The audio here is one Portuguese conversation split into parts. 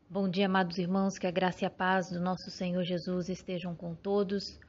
Bom dia, amados irmãos, que a graça e a paz do nosso Senhor Jesus estejam com todos.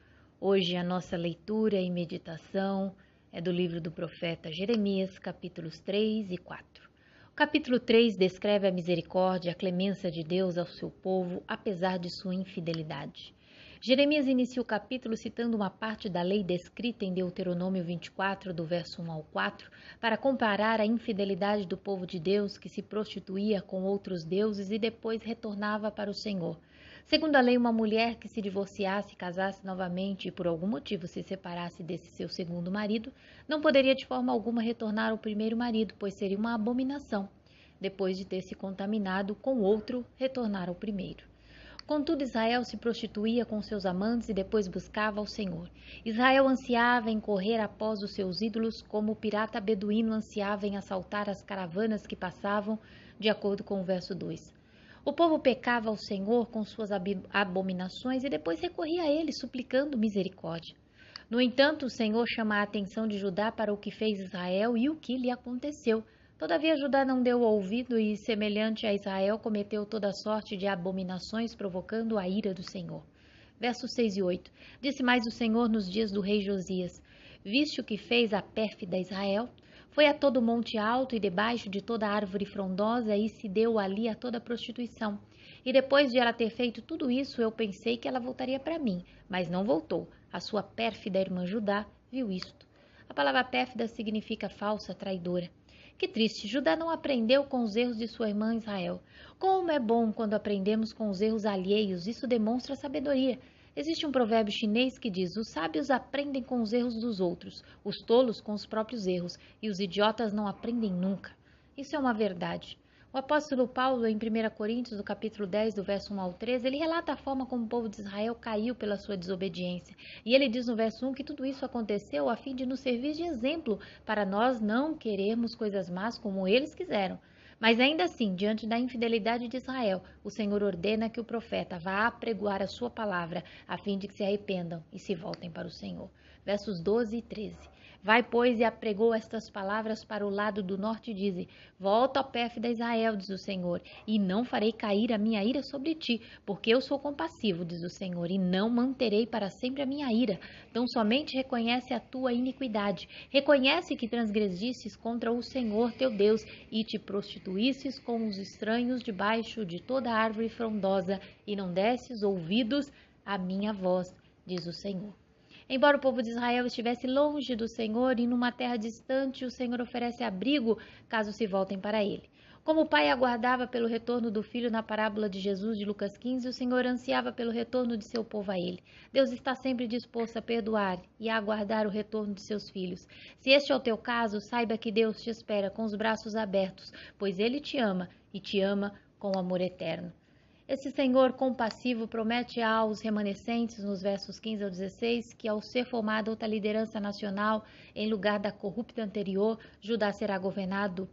Hoje a nossa leitura e meditação é do livro do profeta Jeremias, capítulos 3 e 4. O capítulo 3 descreve a misericórdia e a clemência de Deus ao seu povo, apesar de sua infidelidade. Jeremias inicia o capítulo citando uma parte da lei descrita em Deuteronômio 24, do verso 1 ao 4, para comparar a infidelidade do povo de Deus que se prostituía com outros deuses e depois retornava para o Senhor. Segundo a lei, uma mulher que se divorciasse, casasse novamente e por algum motivo se separasse desse seu segundo marido, não poderia de forma alguma retornar ao primeiro marido, pois seria uma abominação, depois de ter se contaminado com outro, retornar ao primeiro. Contudo, Israel se prostituía com seus amantes e depois buscava ao Senhor. Israel ansiava em correr após os seus ídolos, como o pirata beduíno ansiava em assaltar as caravanas que passavam, de acordo com o verso 2. O povo pecava ao Senhor com suas abominações e depois recorria a ele, suplicando misericórdia. No entanto, o Senhor chama a atenção de Judá para o que fez Israel e o que lhe aconteceu. Todavia Judá não deu ouvido e, semelhante a Israel, cometeu toda sorte de abominações, provocando a ira do Senhor. Versos 6 e 8. Disse mais o Senhor nos dias do rei Josias: Viste o que fez a pérfida Israel? Foi a todo monte alto e debaixo de toda árvore frondosa e se deu ali a toda prostituição. E depois de ela ter feito tudo isso, eu pensei que ela voltaria para mim, mas não voltou. A sua pérfida irmã Judá viu isto. A palavra pérfida significa falsa, traidora. Que triste, Judá não aprendeu com os erros de sua irmã Israel. Como é bom quando aprendemos com os erros alheios, isso demonstra sabedoria. Existe um provérbio chinês que diz: os sábios aprendem com os erros dos outros, os tolos com os próprios erros, e os idiotas não aprendem nunca. Isso é uma verdade. O apóstolo Paulo, em 1 Coríntios, no capítulo 10, do verso 1 ao 13, ele relata a forma como o povo de Israel caiu pela sua desobediência. E ele diz no verso 1 que tudo isso aconteceu a fim de nos servir de exemplo, para nós não querermos coisas más como eles quiseram. Mas ainda assim, diante da infidelidade de Israel, o Senhor ordena que o profeta vá apregoar a sua palavra, a fim de que se arrependam e se voltem para o Senhor. Versos 12 e 13. Vai, pois, e apregou estas palavras para o lado do norte e dize: Volta, ó pérfida Israel, diz o Senhor, e não farei cair a minha ira sobre ti, porque eu sou compassivo, diz o Senhor, e não manterei para sempre a minha ira. Então somente reconhece a tua iniquidade, reconhece que transgredistes contra o Senhor teu Deus, e te prostituístes com os estranhos debaixo de toda árvore frondosa, e não desses ouvidos à minha voz, diz o Senhor. Embora o povo de Israel estivesse longe do Senhor e numa terra distante, o Senhor oferece abrigo caso se voltem para ele. Como o pai aguardava pelo retorno do filho na parábola de Jesus de Lucas 15, o Senhor ansiava pelo retorno de seu povo a ele. Deus está sempre disposto a perdoar e a aguardar o retorno de seus filhos. Se este é o teu caso, saiba que Deus te espera com os braços abertos, pois ele te ama e te ama com amor eterno. Esse Senhor compassivo promete aos remanescentes, nos versos 15 ao 16, que ao ser formada outra liderança nacional em lugar da corrupta anterior, Judá será governado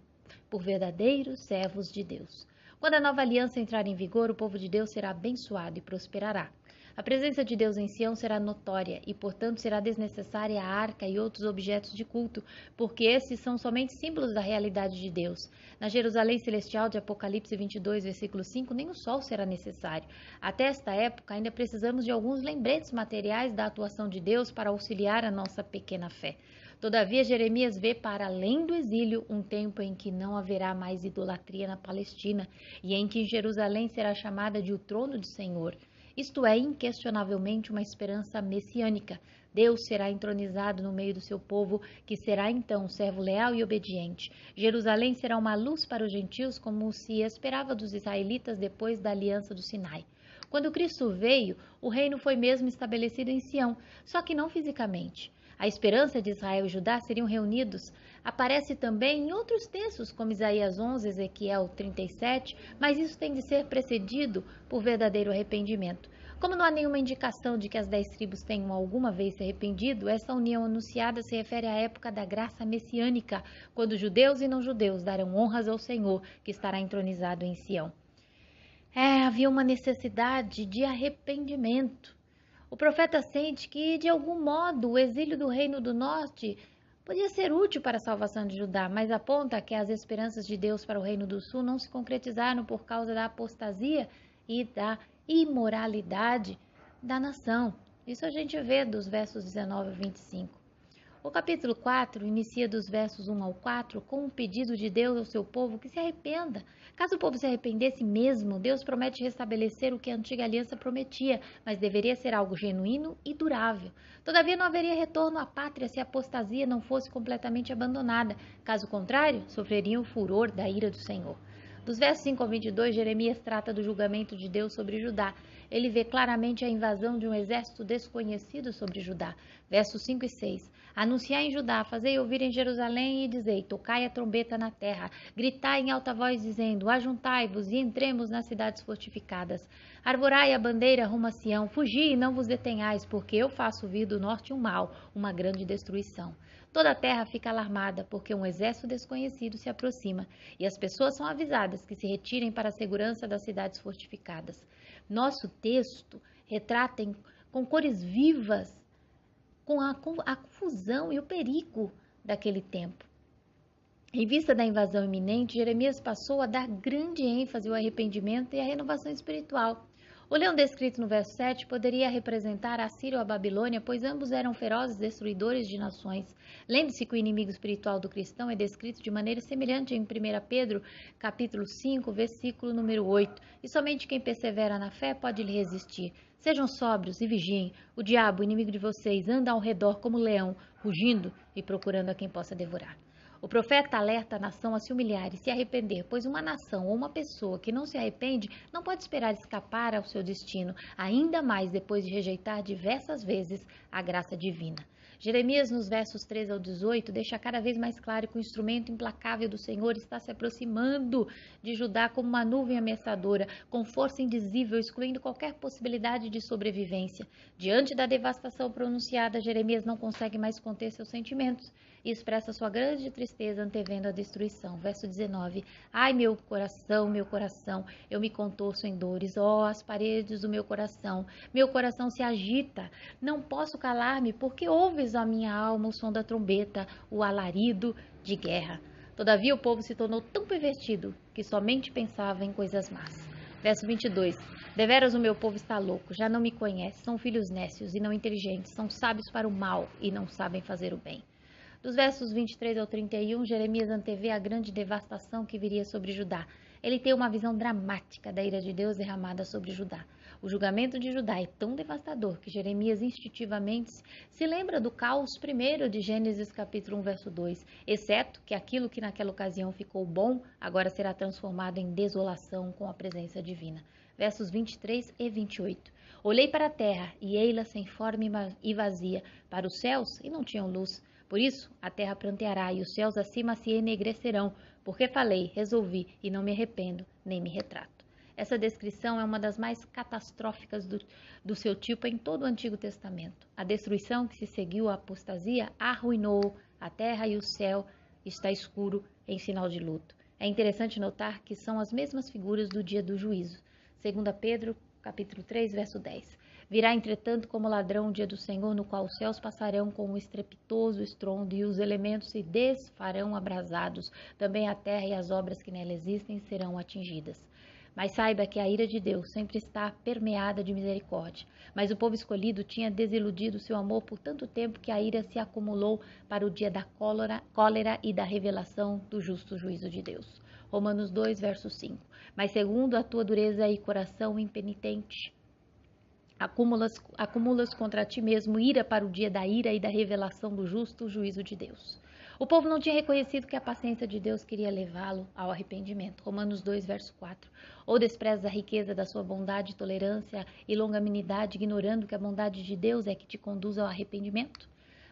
por verdadeiros servos de Deus. Quando a nova aliança entrar em vigor, o povo de Deus será abençoado e prosperará. A presença de Deus em Sião será notória e, portanto, será desnecessária a arca e outros objetos de culto, porque esses são somente símbolos da realidade de Deus. Na Jerusalém celestial de Apocalipse 22, versículo 5, nem o sol será necessário. Até esta época, ainda precisamos de alguns lembretes materiais da atuação de Deus para auxiliar a nossa pequena fé. Todavia, Jeremias vê para além do exílio um tempo em que não haverá mais idolatria na Palestina e em que Jerusalém será chamada de o trono do Senhor. Isto é inquestionavelmente uma esperança messiânica. Deus será entronizado no meio do seu povo, que será então um servo leal e obediente. Jerusalém será uma luz para os gentios, como se esperava dos israelitas depois da aliança do Sinai. Quando Cristo veio, o reino foi mesmo estabelecido em Sião, só que não fisicamente. A esperança de Israel e Judá seriam reunidos aparece também em outros textos, como Isaías 11, Ezequiel 37, mas isso tem de ser precedido por verdadeiro arrependimento. Como não há nenhuma indicação de que as 10 tribos tenham alguma vez se arrependido, essa união anunciada se refere à época da graça messiânica, quando judeus e não-judeus darão honras ao Senhor, que estará entronizado em Sião. Havia uma necessidade de arrependimento. O profeta sente que, de algum modo, o exílio do Reino do Norte Podia ser útil para a salvação de Judá, mas aponta que as esperanças de Deus para o Reino do Sul não se concretizaram por causa da apostasia e da imoralidade da nação. Isso a gente vê dos versos 19 a 25. O capítulo 4 inicia dos versos 1 ao 4 com um pedido de Deus ao seu povo que se arrependa. Caso o povo se arrependesse mesmo, Deus promete restabelecer o que a antiga aliança prometia, mas deveria ser algo genuíno e durável. Todavia, não haveria retorno à pátria se a apostasia não fosse completamente abandonada. Caso contrário, sofreriam o furor da ira do Senhor. Dos versos 5 ao 22, Jeremias trata do julgamento de Deus sobre Judá. Ele vê claramente a invasão de um exército desconhecido sobre Judá. Versos 5 e 6. Anunciai em Judá, fazei ouvir em Jerusalém e dizei, tocai a trombeta na terra, gritai em alta voz dizendo, ajuntai-vos e entremos nas cidades fortificadas. Arvorai a bandeira rumo a Sião, fugi e não vos detenhais, porque eu faço vir do norte um mal, uma grande destruição. Toda a terra fica alarmada, porque um exército desconhecido se aproxima, e as pessoas são avisadas que se retirem para a segurança das cidades fortificadas. Nosso texto retrata com cores vivas com a confusão e o perigo daquele tempo. Em vista da invasão iminente, Jeremias passou a dar grande ênfase ao arrependimento e à renovação espiritual. O leão descrito no verso 7 poderia representar a Síria ou a Babilônia, pois ambos eram ferozes destruidores de nações. Lembre-se que o inimigo espiritual do cristão é descrito de maneira semelhante em 1 Pedro, capítulo 5, versículo número 8. E somente quem persevera na fé pode lhe resistir. Sejam sóbrios e vigiem. O diabo, o inimigo de vocês, anda ao redor como leão, rugindo e procurando a quem possa devorar. O profeta alerta a nação a se humilhar e se arrepender, pois uma nação ou uma pessoa que não se arrepende não pode esperar escapar ao seu destino, ainda mais depois de rejeitar diversas vezes a graça divina. Jeremias, nos versos 13 ao 18, deixa cada vez mais claro que o instrumento implacável do Senhor está se aproximando de Judá como uma nuvem ameaçadora, com força indizível, excluindo qualquer possibilidade de sobrevivência. Diante da devastação pronunciada, Jeremias não consegue mais conter seus sentimentos e expressa sua grande tristeza antevendo a destruição. Verso 19. Ai, meu coração, eu me contorço em dores. Ó, as paredes do meu coração se agita. Não posso calar-me, porque ouves a minha alma o som da trombeta, o alarido de guerra. Todavia o povo se tornou tão pervertido que somente pensava em coisas más. Verso 22. Deveras o meu povo está louco, já não me conhece, são filhos nécios e não inteligentes, são sábios para o mal e não sabem fazer o bem. Dos versos 23 ao 31, Jeremias antevê a grande devastação que viria sobre Judá. Ele tem uma visão dramática da ira de Deus derramada sobre Judá. O julgamento de Judá é tão devastador que Jeremias instintivamente se lembra do caos primeiro de Gênesis capítulo 1, verso 2, exceto que aquilo que naquela ocasião ficou bom, agora será transformado em desolação com a presença divina. Versos 23 e 28. Olhei para a terra, e ei-la sem forma e vazia, para os céus, e não tinham luz. Por isso, a terra pranteará e os céus acima se enegrecerão, porque falei, resolvi e não me arrependo, nem me retrato. Essa descrição é uma das mais catastróficas do seu tipo em todo o Antigo Testamento. A destruição que se seguiu à apostasia arruinou a terra e o céu está escuro em sinal de luto. É interessante notar que são as mesmas figuras do dia do juízo. 2 Pedro, capítulo 3, verso 10. Virá, entretanto, como ladrão o dia do Senhor, no qual os céus passarão com um estrepitoso estrondo e os elementos se desfarão abrasados. Também a terra e as obras que nela existem serão atingidas. Mas saiba que a ira de Deus sempre está permeada de misericórdia. Mas o povo escolhido tinha desiludido seu amor por tanto tempo que a ira se acumulou para o dia da cólera e da revelação do justo juízo de Deus. Romanos 2, verso 5. Mas segundo a tua dureza e coração impenitente, acumulas contra ti mesmo ira para o dia da ira e da revelação do justo juízo de Deus. O povo não tinha reconhecido que a paciência de Deus queria levá-lo ao arrependimento. Romanos 2, verso 4. Ou desprezas a riqueza da sua bondade, tolerância e longanimidade, ignorando que a bondade de Deus é que te conduz ao arrependimento?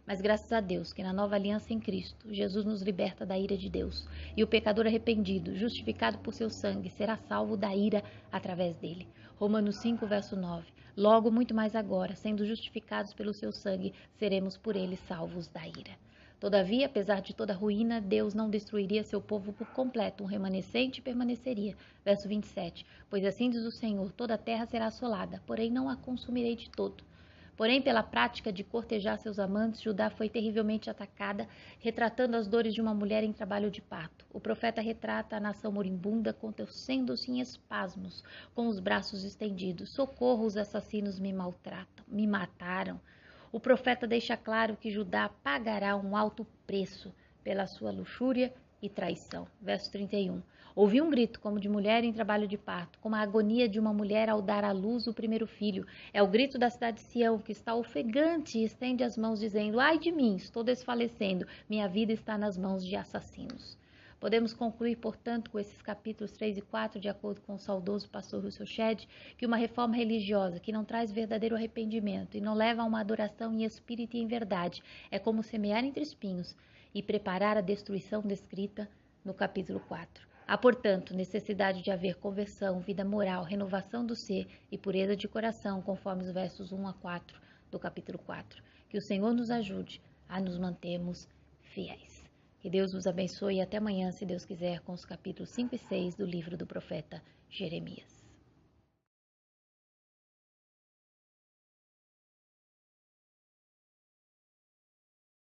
Mas graças a Deus que na nova aliança em Cristo, Jesus nos liberta da ira de Deus. E o pecador arrependido, justificado por seu sangue, será salvo da ira através dele. Romanos 5, verso 9. Logo, muito mais agora, sendo justificados pelo seu sangue, seremos por ele salvos da ira. Todavia, apesar de toda a ruína, Deus não destruiria seu povo por completo, um remanescente permaneceria. Verso 27. Pois assim diz o Senhor, toda a terra será assolada, porém não a consumirei de todo. Porém, pela prática de cortejar seus amantes, Judá foi terrivelmente atacada, retratando as dores de uma mulher em trabalho de parto. O profeta retrata a nação moribunda, contorcendo-se em espasmos, com os braços estendidos. Socorro, os assassinos me maltratam, me mataram. O profeta deixa claro que Judá pagará um alto preço pela sua luxúria e traição. Verso 31. Ouvi um grito como de mulher em trabalho de parto, como a agonia de uma mulher ao dar à luz o primeiro filho. É o grito da cidade de Sião, que está ofegante e estende as mãos, dizendo: ai de mim, estou desfalecendo, minha vida está nas mãos de assassinos. Podemos concluir, portanto, com esses capítulos 3 e 4, de acordo com o saudoso pastor Russell Shedd, que uma reforma religiosa que não traz verdadeiro arrependimento e não leva a uma adoração em espírito e em verdade é como semear entre espinhos e preparar a destruição descrita no capítulo 4. Há, portanto, necessidade de haver conversão, vida moral, renovação do ser e pureza de coração, conforme os versos 1 a 4 do capítulo 4. Que o Senhor nos ajude a nos mantermos fiéis. Que Deus vos abençoe e até amanhã, se Deus quiser, com os capítulos 5 e 6 do livro do profeta Jeremias.